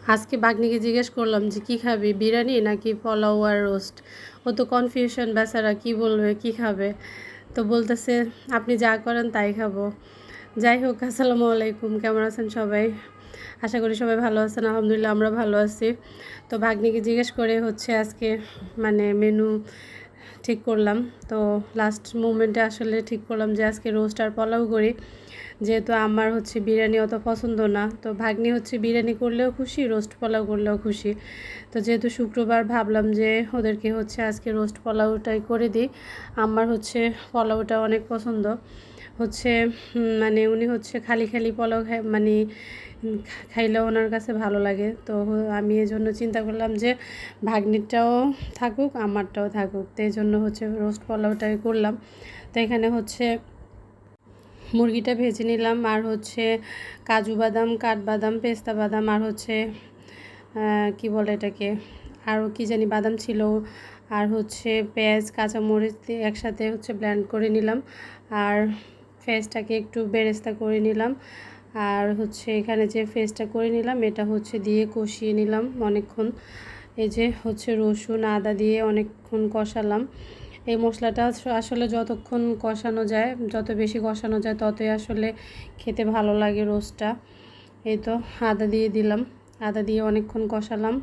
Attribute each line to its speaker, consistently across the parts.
Speaker 1: আজকে বাগনিকে জিজ্ঞেস করলাম যে কী খাবি, বিরিয়ানি নাকি পোলাও আর রোস্ট। ও তো কনফিউশন, বেচারা কী বলবে, কী খাবে। তো বলতেছে আপনি যা করেন তাই খাবো। যাই হোক, আসসালামু আলাইকুম, কেমন আছেন সবাই? আশা করি সবাই ভালো আছেন। আলহামদুলিল্লাহ আমরা ভালো আছি। তো ভাগ্নিকে জিজ্ঞেস করে হচ্ছে আজকে মেনু ঠিক করলাম। তো লাস্ট মোমেন্টে আসলে ঠিক করলাম যে আজকে রোস্ট আর পোলাও করি, যেহেতু আমার হচ্ছে বিরিয়ানি অত পছন্দ না। তো ভাগ্নি হচ্ছে বিরিয়ানি করলেও খুশি, রোস্ট পোলাও করলেও খুশি। তো যেহেতু শুক্রবার, ভাবলাম যে ওদেরকে হচ্ছে আজকে রোস্ট পোলাওটাই করে দিই। আমার হচ্ছে পোলাওটা অনেক পছন্দ। হচ্ছে উনি হচ্ছে খালি খালি পোলাও খাইলেও ওনার কাছে ভালো লাগে। তো আমি এই জন্য চিন্তা করলাম যে ভাগ্নিরটাও থাকুক, আমারটাও থাকুক। তো এই জন্য হচ্ছে রোস্ট পোলাওটাই করলাম। তো এখানে হচ্ছে মুরগিটা ভেজে নিলাম, আর হচ্ছে কাজু বাদাম, কাঠবাদাম, পেস্তা বাদাম, আর হচ্ছে কি বলে এটাকে, আরও কি জানি বাদাম ছিল, আর হচ্ছে পেঁয়াজ, কাঁচামরিচ দিয়ে একসাথে হচ্ছে ব্লেন্ড করে নিলাম, আর ফেসটাকে একটু বেরেস্তা করে নিলাম। আর হচ্ছে এখানে যে ফেসটা করে নিলাম এটা হচ্ছে দিয়ে কষিয়ে নিলাম অনেকক্ষণ। এই যে হচ্ছে রসুন আদা দিয়ে অনেকক্ষণ কষালাম। এই মশলাটা আসলে যতক্ষণ কষানো যায়, যত বেশি কষানো যায় ততই আসলে খেতে ভালো লাগে রোস্টটা। এই তো আদা দিয়ে দিলাম, আদা দিয়ে অনেকক্ষণ কষালাম।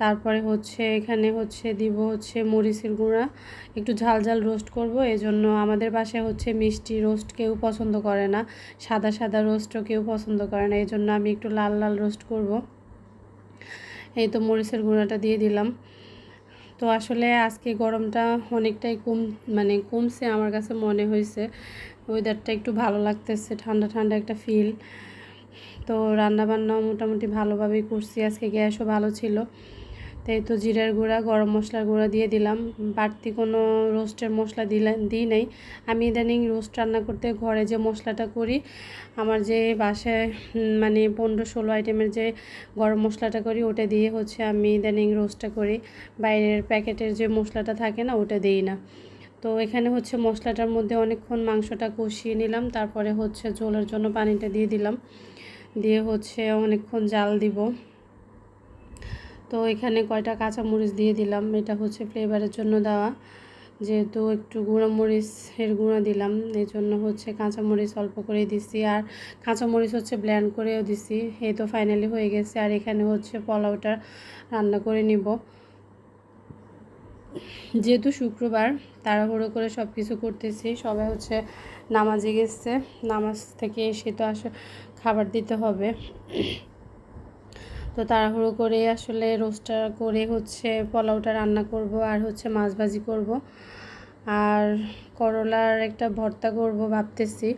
Speaker 1: তারপরে হচ্ছে এখানে হচ্ছে দিব হচ্ছে মরিচের গুঁড়া। একটু ঝাল ঝাল রোস্ট করব, এজন্য আমাদের বাসায় হচ্ছে মিষ্টি রোস্ট কেউ পছন্দ করে না, সাদা সাদা রোস্টও কেউ পছন্দ করে না, এই জন্য আমি একটু লাল লাল রোস্ট করব। এই তো মরিচের গুঁড়াটা দিয়ে দিলাম। তো আসলে আজকে গরমটা অনেকটাই কমছে আমার কাছে মনে হয়েছে। ওয়েদারটা একটু ভালো লাগতেছে, ঠান্ডা ঠান্ডা একটা ফিল। তো রান্নাবান্নাও মোটামুটি ভালোভাবেই করছি, আজকে গ্যাসও ভালো ছিল। তাই তো জিরার গুঁড়া, গরম মশলার গুঁড়া দিয়ে দিলাম। বাড়তি কোনো রোস্টের মশলা দিই নাই। আমি ইদানিং রোস্ট রান্না করতে ঘরে যে মশলাটা করি, আমার যে বাসায় 15-16 আইটেমের যে গরম মশলাটা করি, ওটা দিয়ে হচ্ছে আমি ইদানিং রোস্টটা করি। বাইরের প্যাকেটের যে মশলাটা থাকে না, ওটা দিই না। তো এখানে হচ্ছে মশলাটার মধ্যে অনেকক্ষণ মাংসটা কষিয়ে নিলাম, তারপরে হচ্ছে ঝোলের জন্য পানিটা দিয়ে দিলাম, দিয়ে হচ্ছে অনেকক্ষণ জাল দিব। তো এখানে কয়টা কাঁচামরিচ দিয়ে দিলাম, এটা হচ্ছে ফ্লেভারের জন্য দেওয়া, যেহেতু একটু গুঁড়ামরিচের গুঁড়া দিলাম, এই জন্য হচ্ছে কাঁচামরিচ অল্প করে দিছি, আর কাঁচামরিচ হচ্ছে ব্লেন্ড করেও দিছি। এই তো ফাইনালি হয়ে গেছে। আর এখানে হচ্ছে পোলাওটা রান্না করে নিব। যেহেতু শুক্রবার, তাড়াহুড়ো করে সব কিছু করতেছি, সবাই হচ্ছে নামাজে গেছে, নামাজ থেকে এসে তো খাবার দিতে হবে। তো তাড়াহুড়ো করে আসলে রোস্টটা করে হচ্ছে পোলাওটা রান্না করব, আর হচ্ছে মাছ ভাজি করব, আর করলার একটা ভর্তা করব ভাবতেছি।